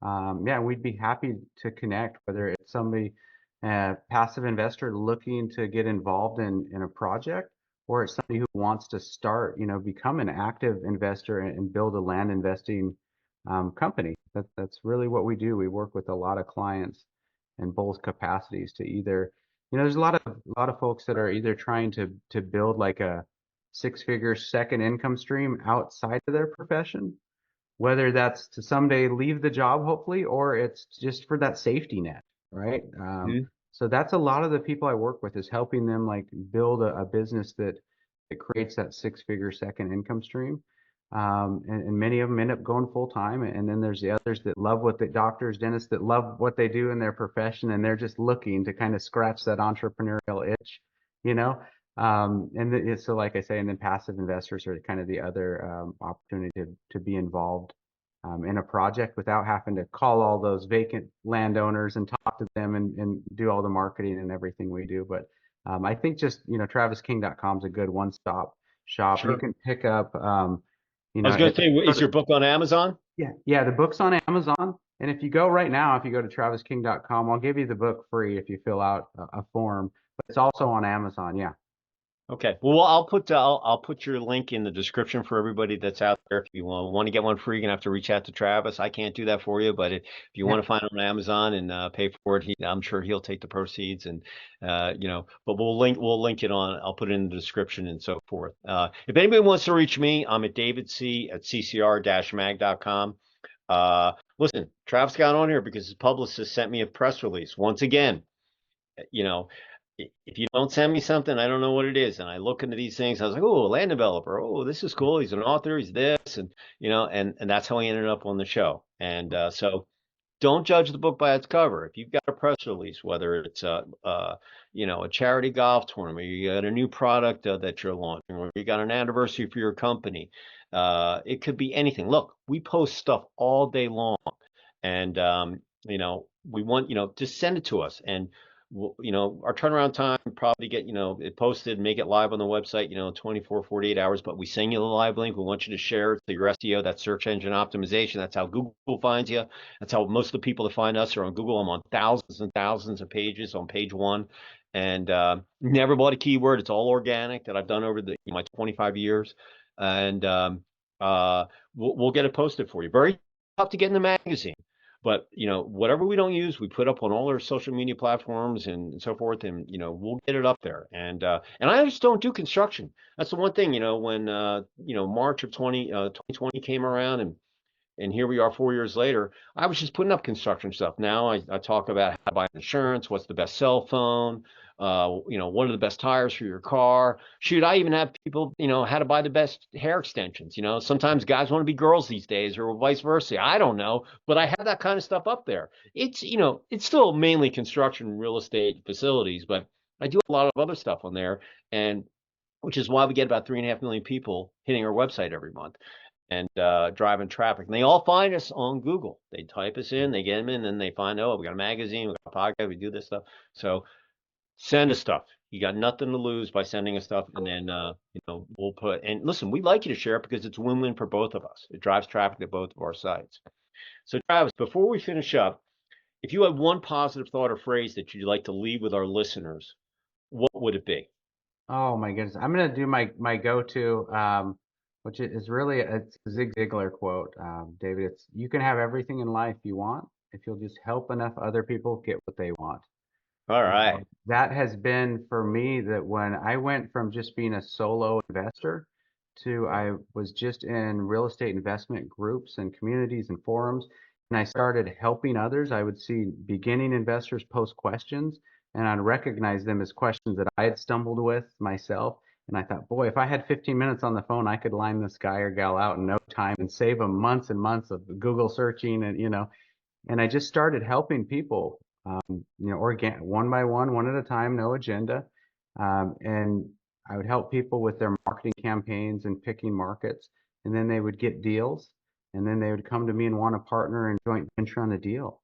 Speaker 2: Yeah, we'd be happy to connect, whether it's somebody, passive investor looking to get involved in a project, or it's somebody who wants to start, become an active investor and build a land investing company. That's really what we do. We work with a lot of clients in both capacities to either, there's a lot of folks that are either trying to build like a six-figure second income stream outside of their profession, whether that's to someday leave the job, hopefully, or it's just for that safety net, right?
Speaker 1: Mhm.
Speaker 2: So that's a lot of the people I work with, is helping them like build a business that creates that six-figure second income stream. And many of them end up going full time. And then there's the others that love what the doctors, dentists that love what they do in their profession, and they're just looking to kind of scratch that entrepreneurial itch, you know? So like I say, and then passive investors are kind of the other opportunity to be involved in a project without having to call all those vacant landowners and talk to them and do all the marketing and everything we do. But I think just, TravisKing.com is a good one-stop shop. You
Speaker 1: Sure.
Speaker 2: can pick up,
Speaker 1: I was going to say,
Speaker 2: go
Speaker 1: is
Speaker 2: to,
Speaker 1: your book on Amazon?
Speaker 2: yeah, the book's on Amazon. And if you go right now, if you go to TravisKing.com, I'll give you the book free if you fill out a form. But it's also on Amazon. Yeah.
Speaker 1: Okay. Well, I'll put your link in the description for everybody that's out there. If you want to get one free, you're gonna have to reach out to Travis. I can't do that for you, but if you
Speaker 2: Yeah.
Speaker 1: want to find it on Amazon and pay for it, I'm sure he'll take the proceeds and But we'll link it on. I'll put it in the description and so forth. If anybody wants to reach me, I'm at David C at ccr-mag.com. Listen, Travis got on here because his publicist sent me a press release once again. You know, if you don't send me something, I don't know what it is. And I look into these things. I was like, oh, land developer. Oh, this is cool. He's an author. He's this, and that's how he ended up on the show. And so don't judge the book by its cover. If you've got a press release, whether it's a charity golf tournament, you got a new product that you're launching, or you got an anniversary for your company, it could be anything. Look, we post stuff all day long, and we want just send it to us, and our turnaround time probably get it posted, make it live on the website 24 48 hours, but we send you the live link. We want you to share it to your SEO, that's search engine optimization. That's how Google finds you. That's how most of the people that find us are on Google. I'm on thousands and thousands of pages on page one, and never bought a keyword. It's all organic that I've done over my 25 years, and uh, we'll get it posted for you. Very tough to get in the magazine, but whatever we don't use, we put up on all our social media platforms and so forth, and we'll get it up there. And I just don't do construction. That's the one thing. When March of 2020 came around, and here we are 4 years later. I was just putting up construction stuff. Now I talk about how to buy insurance, what's the best cell phone, what are the best tires for your car. Shoot, I even have people, how to buy the best hair extensions. Sometimes guys want to be girls these days, or vice versa. I don't know, but I have that kind of stuff up there. It's still mainly construction, real estate, facilities, but I do a lot of other stuff on there, and which is why we get about 3.5 million people hitting our website every month and driving traffic. And they all find us on Google. They type us in, they get them in, and they find, oh, we got a magazine, we got a podcast, we do this stuff. So send us stuff. You got nothing to lose by sending us stuff, and then we'll put. And listen, we'd like you to share it because it's win-win for both of us. It drives traffic to both of our sites. So Travis, before we finish up, if you had one positive thought or phrase that you'd like to leave with our listeners, what would it be?
Speaker 2: Oh my goodness. I'm gonna do my go-to, which is really it's a Zig Ziglar quote, David. It's, you can have everything in life you want if you'll just help enough other people get what they want.
Speaker 1: All right.
Speaker 2: That has been for me, that when I went from just being a solo investor to I was just in real estate investment groups and communities and forums, and I started helping others. I would see beginning investors post questions, and I'd recognize them as questions that I had stumbled with myself. And I thought, boy, if I had 15 minutes on the phone, I could line this guy or gal out in no time and save them months and months of Google searching and and I just started helping people, one by one at a time, no agenda. And I would help people with their marketing campaigns and picking markets. And then they would get deals. And then they would come to me and want to partner and joint venture on the deal.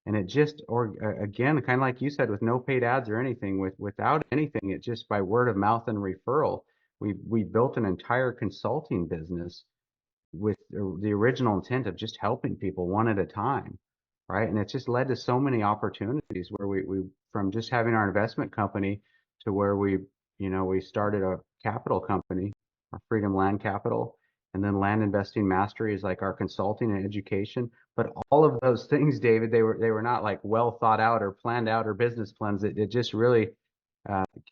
Speaker 2: And it just, or again, kind of like you said, with no paid ads or anything, without anything, it just by word of mouth and referral, we built an entire consulting business with the original intent of just helping people one at a time, right? And it's just led to so many opportunities where we from just having our investment company to where we started a capital company, our Freedom Land Capital, and then Land Investing Mastery is like our consulting and education. But all of those things, David, they were not like well thought out or planned out or business plans. It just really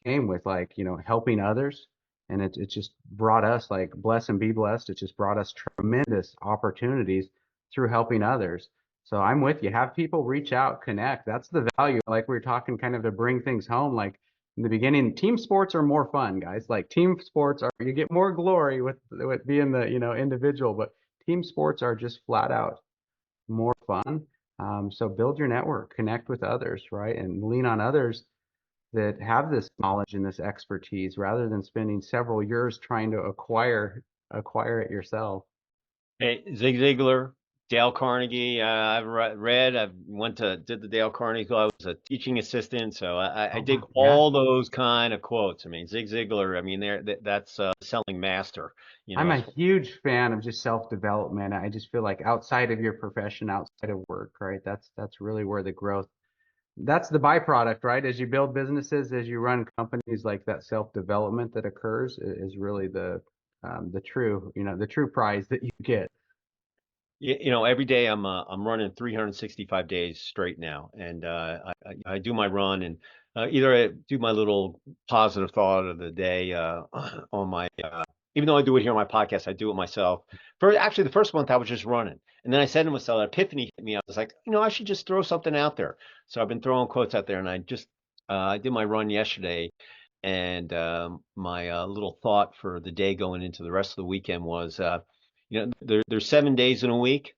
Speaker 2: came with like helping others, and it just brought us like bless and be blessed. It just brought us tremendous opportunities through helping others. So I'm with you. Have people reach out, connect. That's the value. Like we were talking, kind of to bring things home. Like in the beginning, team sports are more fun, guys. Like team sports are you get more glory with being the individual, but team sports are just flat out more fun. So build your network, connect with others, right, and lean on others that have this knowledge and this expertise rather than spending several years trying to acquire it yourself.
Speaker 1: Hey, Zig Ziglar, Dale Carnegie. I've read. Did the Dale Carnegie School. I was a teaching assistant, so I
Speaker 2: Oh,
Speaker 1: dig
Speaker 2: wow. Yeah.
Speaker 1: all those kind of quotes. I mean, Zig Ziglar. I mean, that's selling master.
Speaker 2: I'm a
Speaker 1: As
Speaker 2: huge fan of just self-development. I just feel like outside of your profession, outside of work, right? That's really where the growth, that's the byproduct, right? As you build businesses, as you run companies, like that self-development that occurs is really the true prize that you get.
Speaker 1: every day I'm running 365 days straight now, and I do my run, and either I do my little positive thought of the day on my even though I do it here on my podcast, I do it myself. Actually, the first month I was just running, and then I said to myself, an epiphany hit me. I was like, I should just throw something out there. So I've been throwing quotes out there, and I did my run yesterday, and my little thought for the day going into the rest of the weekend was, there's 7 days in a week,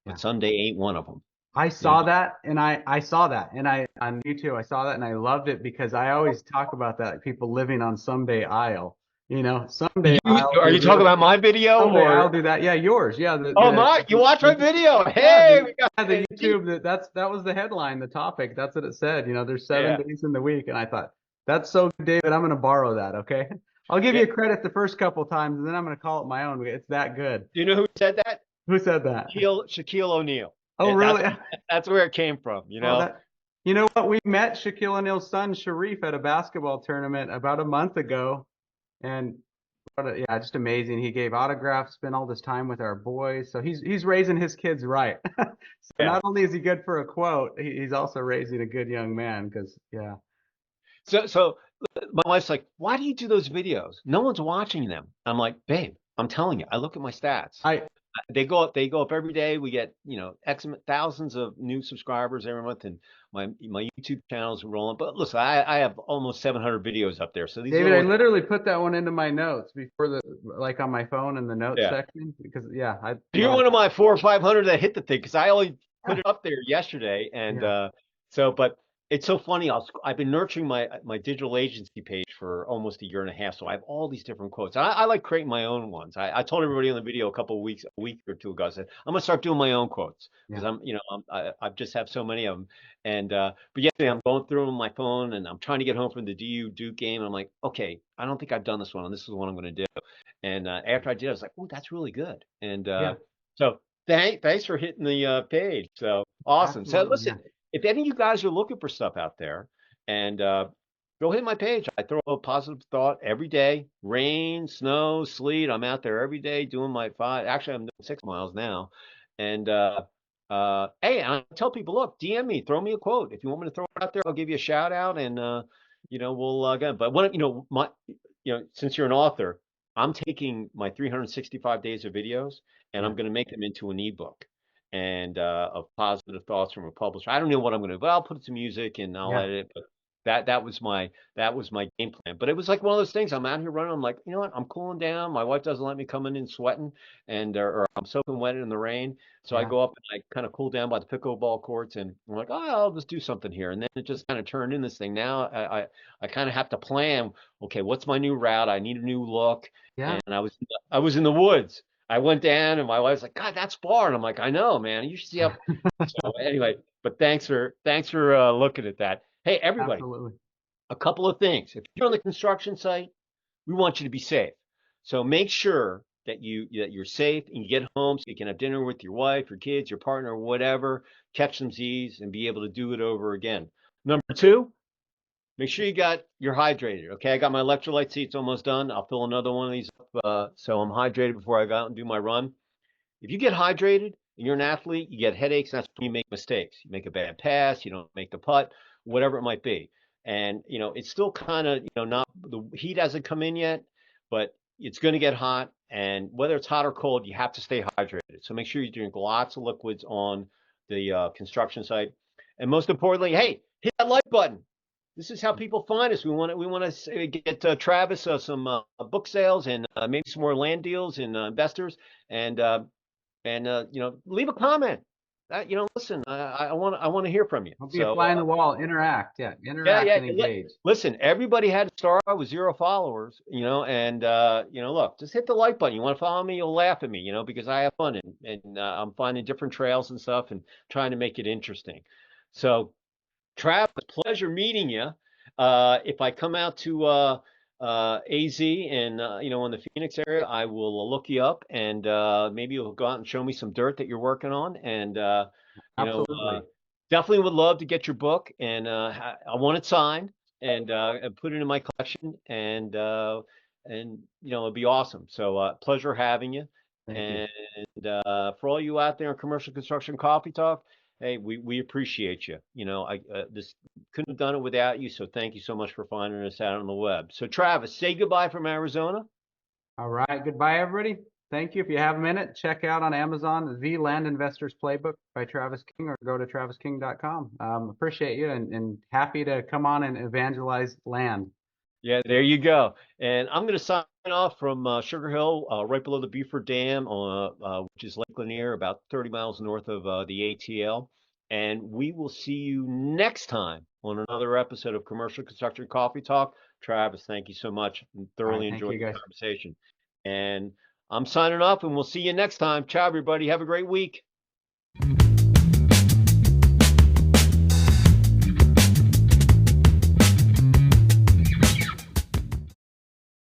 Speaker 2: Yeah.
Speaker 1: but Sunday ain't one of them.
Speaker 2: I
Speaker 1: You know,
Speaker 2: saw that and I saw that and I on YouTube I saw that and I loved it because I always talk about that, like people living on someday I'll. Someday I'll
Speaker 1: are
Speaker 2: do
Speaker 1: you talking
Speaker 2: this.
Speaker 1: about my video
Speaker 2: Someday I'll
Speaker 1: or?
Speaker 2: do that. Yeah, yours. Yeah,
Speaker 1: Oh, you watch my video?
Speaker 2: yeah,
Speaker 1: Hey, we got
Speaker 2: the YouTube that was the headline, the topic. That's what it said. There's seven
Speaker 1: yeah,
Speaker 2: days in the week, and I thought that's so good, David. I'm gonna borrow that. Okay, I'll give
Speaker 1: yeah.
Speaker 2: you credit the first couple times, and then I'm gonna call it my own. It's that good.
Speaker 1: Do you know who said that?
Speaker 2: Who said that?
Speaker 1: Shaquille O'Neal.
Speaker 2: Oh,
Speaker 1: And
Speaker 2: really?
Speaker 1: that's where it came from.
Speaker 2: Oh, that. You know what? We met Shaquille O'Neal's son, Sharif, at a basketball tournament about a month ago, and yeah, just amazing. He gave autographs, spent all this time with our boys, so he's raising his kids right. So
Speaker 1: Yeah.
Speaker 2: not only is he good for a quote, he's also raising a good young man. Because yeah,
Speaker 1: So my wife's like, "Why do you do those videos? No one's watching them." I'm like, "Babe, I'm telling you, I look at my stats.
Speaker 2: I
Speaker 1: They go up every day. We get, X thousands of new subscribers every month, and my YouTube channels are rolling. But listen, I have almost 700 videos up there. So these
Speaker 2: David, I
Speaker 1: little,
Speaker 2: literally put that one into my notes before like on my phone in the notes
Speaker 1: yeah.
Speaker 2: section because yeah, I
Speaker 1: You're
Speaker 2: love
Speaker 1: one of
Speaker 2: that.
Speaker 1: my 400 or 500 that hit the thing because I only put
Speaker 2: Yeah,
Speaker 1: it up there yesterday, and
Speaker 2: yeah,
Speaker 1: but it's so funny. I've been nurturing my digital agency page for almost a year and a half, so I have all these different quotes. I like creating my own ones. I told everybody on the video a week or two ago. I said I'm gonna start doing my own quotes because
Speaker 2: yeah.
Speaker 1: I just have so many of them. And but yesterday I'm going through them on my phone, and I'm trying to get home from the DU Duke game, and I'm like, okay, I don't think I've done this one, and this is what I'm gonna do. And after I did, I was like, "Oh, that's really good." And
Speaker 2: Yeah,
Speaker 1: so thanks for hitting the page. So awesome. So
Speaker 2: absolutely.
Speaker 1: listen,
Speaker 2: Yeah.
Speaker 1: if any of you guys are looking for stuff out there, and go hit my page. I throw a positive thought every day. Rain, snow, sleet. I'm out there every day doing my 5. Actually, I'm doing 6 miles now. And hey, and I tell people, look, DM me, throw me a quote. If you want me to throw it out there, I'll give you a shout out, and we'll go. But since you're an author. I'm taking my 365 days of videos and
Speaker 2: Yeah.
Speaker 1: I'm going to make them into an ebook and of positive thoughts from a publisher. I don't know what I'm going to do, but I'll put it to music and I'll
Speaker 2: Yeah.
Speaker 1: edit it. But that was my game plan. But it was like one of those things. I'm out here running. I'm like, you know what? I'm cooling down. My wife doesn't let me come in sweating, and or I'm soaking wet in the rain. So I
Speaker 2: Yeah.
Speaker 1: go up and I kind of cool down by the pickleball courts, and I'm like, oh, I'll just do something here. And then it just kind of turned in this thing. Now I kind of have to plan. Okay, what's my new route? I need a new look.
Speaker 2: Yeah.
Speaker 1: And I was in the woods. I went down, and my wife's like, God, that's far. And I'm like, I know, man. You should see how. So anyway, but thanks for looking at that. Hey, everybody,
Speaker 2: Absolutely.
Speaker 1: a couple of things. If you're on the construction site, we want you to be safe. So make sure that you're safe and you get home so you can have dinner with your wife, your kids, your partner, whatever, catch some Z's and be able to do it over again. Number two, make sure you're hydrated. Okay, I got my electrolyte seats almost done. I'll fill another one of these up so I'm hydrated before I go out and do my run. If you get hydrated and you're an athlete, you get headaches. That's when you make mistakes. You make a bad pass, you don't make the putt, whatever it might be. And it's still kind of not the heat hasn't come in yet, but it's going to get hot. And whether it's hot or cold, you have to stay hydrated. So make sure you drink lots of liquids on the construction site. And most importantly, hey, hit that like button. This is how people find us. We want to get Travis some book sales and maybe some more land deals and investors and leave a comment. Listen, I want to hear from you.
Speaker 2: Don't be a
Speaker 1: So
Speaker 2: fly on the wall. Interact. Yeah.
Speaker 1: yeah,
Speaker 2: Interact
Speaker 1: yeah.
Speaker 2: and engage.
Speaker 1: Listen, everybody had to start out with 0 followers, and look, just hit the like button. You want to follow me, you'll laugh at me, because I have fun and I'm finding different trails and stuff and trying to make it interesting. So Travis, pleasure meeting you. If I come out to AZ and in the Phoenix area, I will look you up and maybe you'll go out and show me some dirt that you're working on. And you know, uh,
Speaker 2: Absolutely.
Speaker 1: definitely would love to get your book, and I want it signed and put it in my collection. And it'd be awesome. So pleasure having you.
Speaker 2: Thank you.
Speaker 1: And for all you out there in commercial construction coffee talk. Hey, we appreciate you. I this couldn't have done it without you. So thank you so much for finding us out on the web. So Travis, say goodbye from Arizona.
Speaker 2: All right. Goodbye, everybody. Thank you. If you have a minute, check out on Amazon The Land Investors Playbook by Travis King or go to 𝐇𝐎𝐿.com. Appreciate you and happy to come on and evangelize land.
Speaker 1: Yeah, there you go. And I'm going to sign off from Sugar Hill, right below the Beaufort Dam, which is Lake Lanier, about 30 miles north of the ATL. And we will see you next time on another episode of Commercial Construction Coffee Talk. Travis, thank you so much.
Speaker 2: All right.
Speaker 1: Thoroughly
Speaker 2: Thank
Speaker 1: enjoyed
Speaker 2: you,
Speaker 1: the
Speaker 2: guys.
Speaker 1: conversation. And I'm signing off, and we'll see you next time. Ciao, everybody. Have a great week.